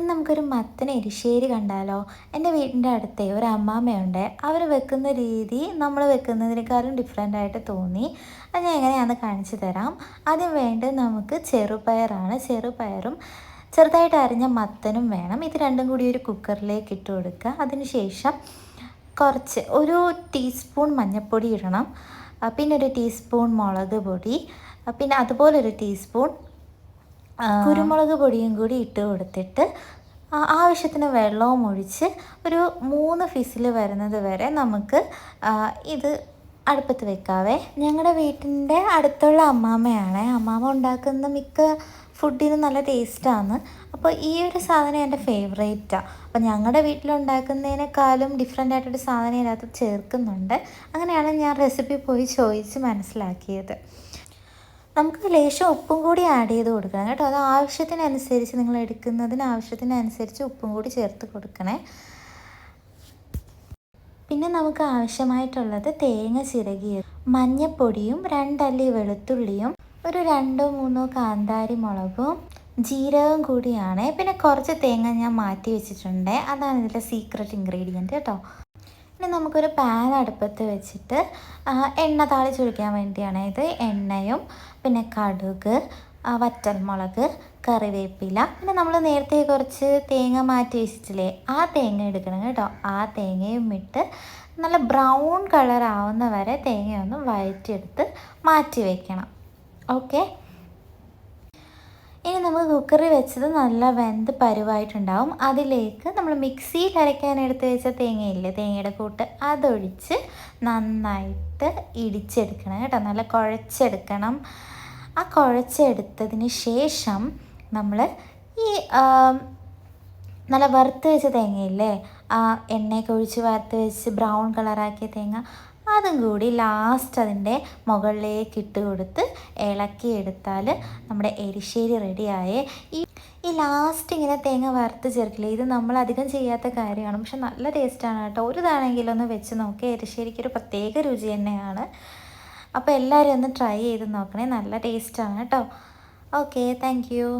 ഇന്ന് നമുക്കൊരു മത്തൻ എരിശ്ശേരി കണ്ടാലോ? എൻ്റെ വീടിൻ്റെ അടുത്തേ ഒരു അമ്മാമ്മയുണ്ട്. അവർ വെക്കുന്ന രീതി നമ്മൾ വെക്കുന്നതിനേക്കാളും ഡിഫറെൻ്റായിട്ട് തോന്നി. അത് ഞാൻ എങ്ങനെയാണെന്ന് കാണിച്ചു തരാം. ആദ്യം വേണ്ടത് നമുക്ക് ചെറുപയറാണ്. ചെറുപയറും ചെറുതായിട്ട് അരിഞ്ഞ മത്തനും വേണം. ഇത് രണ്ടും കൂടി ഒരു കുക്കറിലേക്ക് ഇട്ട് കൊടുക്കുക. അതിനുശേഷം ഒരു ടീസ്പൂൺ മഞ്ഞൾപ്പൊടി ഇടണം. പിന്നെ ഒരു ടീസ്പൂൺ മുളക് പൊടി, പിന്നെ അതുപോലെ ഒരു ടീസ്പൂൺ കുരുമുളക് പൊടിയും കൂടി ഇട്ട് കൊടുത്തിട്ട് ആവശ്യത്തിന് വെള്ളവും ഒഴിച്ച് ഒരു 3 വിസിൽ വരുന്നത് വരെ നമുക്ക് ഇത് അടുപ്പത്ത് വെക്കാവേ. ഞങ്ങളുടെ വീട്ടിൻ്റെ അടുത്തുള്ള അമ്മാമ്മയാണ്. അമ്മാമ്മ ഉണ്ടാക്കുന്ന മിക്ക ഫുഡിനും നല്ല ടേസ്റ്റാണ്. അപ്പോൾ ഈ ഒരു സാധനം എൻ്റെ ഫേവറേറ്റാണ്. അപ്പോൾ ഞങ്ങളുടെ വീട്ടിലുണ്ടാക്കുന്നതിനേക്കാളും ഡിഫറെൻ്റ് ആയിട്ടൊരു സാധനം ഇതിനകത്ത് ചേർക്കുന്നുണ്ട്. അങ്ങനെയാണ് ഞാൻ റെസിപ്പി പോയി ചോദിച്ച് മനസ്സിലാക്കിയത്. നമുക്ക് ലേശം ഉപ്പും കൂടി ആഡ് ചെയ്ത് കൊടുക്കണം കേട്ടോ. അത് ആവശ്യത്തിനനുസരിച്ച്, നിങ്ങൾ എടുക്കുന്നതിന് ആവശ്യത്തിനനുസരിച്ച് ഉപ്പും കൂടി ചേർത്ത് കൊടുക്കണേ. പിന്നെ നമുക്ക് ആവശ്യമായിട്ടുള്ളത് തേങ്ങ ചിരകിയത്, മഞ്ഞൾപ്പൊടിയും 2 അല്ലി വെളുത്തുള്ളിയും ഒരു 2-3 കാന്താരി മുളകും ജീരകം കൂടിയാണ്. പിന്നെ കുറച്ച് തേങ്ങ ഞാൻ മാറ്റി വെച്ചിട്ടുണ്ട്. അതാണ് ഇതിൻ്റെ സീക്രട്ട് ഇൻഗ്രീഡിയൻറ്റ് കേട്ടോ. ഇനി നമുക്കൊരു പാൻ അടുപ്പത്ത് വെച്ചിട്ട് എണ്ണ താളിച്ചൊഴിക്കാൻ വേണ്ടിയാണ് ഇത്. എണ്ണയും പിന്നെ കടുക്, വറ്റൽമുളക്, കറിവേപ്പില, പിന്നെ നമ്മൾ നേരത്തെ കുറച്ച് തേങ്ങ മാറ്റി വെച്ചിട്ടില്ലേ, ആ തേങ്ങ എടുക്കണം കേട്ടോ. ആ തേങ്ങയും ഇട്ട് നല്ല ബ്രൗൺ കളർ ആവുന്ന വരെ തേങ്ങയൊന്ന് വഴറ്റിയെടുത്ത് മാറ്റി വയ്ക്കണം. ഓക്കെ. ഇനി നമുക്ക് കുക്കറിൽ വെച്ചത് നല്ല വെന്ത് പരുവായിട്ടുണ്ടാവും. അതിലേക്ക് നമ്മൾ മിക്സിയിൽ അരയ്ക്കാൻ എടുത്ത് വെച്ച തേങ്ങയില്ലേ, തേങ്ങയുടെ കൂട്ട്, അതൊഴിച്ച് നന്നായിട്ട് ഇടിച്ചെടുക്കണം കേട്ടോ. നല്ല കുഴച്ചെടുക്കണം. ആ കുഴച്ചെടുത്തതിന് ശേഷം നമ്മൾ ഈ നല്ല വറുത്ത് വെച്ച തേങ്ങയില്ലേ, ആ എണ്ണയൊക്കെ ഒഴിച്ച് വറുത്ത് വെച്ച് ബ്രൗൺ കളറാക്കിയ തേങ്ങ, അതും കൂടി ലാസ്റ്റ് അതിൻ്റെ മുകളിലേക്ക് ഇട്ട് കൊടുത്ത് ഇളക്കിയെടുത്താൽ നമ്മുടെ എരിശ്ശേരി റെഡിയായേ. ഈ ലാസ്റ്റ് ഇങ്ങനെ തേങ്ങ വറുത്ത് ചേർക്കില്ലേ, ഇത് നമ്മൾ അധികം ചെയ്യാത്ത കാര്യമാണ്, പക്ഷെ നല്ല ടേസ്റ്റാണ് കേട്ടോ. ഒരു തവണയെങ്കിലും ഒന്ന് വെച്ച് നോക്കി. എരിശ്ശേരിക്കൊരു പ്രത്യേക രുചി തന്നെയാണ്. അപ്പോൾ എല്ലാവരും ഒന്ന് ട്രൈ ചെയ്ത് നോക്കണേ. നല്ല ടേസ്റ്റാണ് കേട്ടോ. Okay, thank you.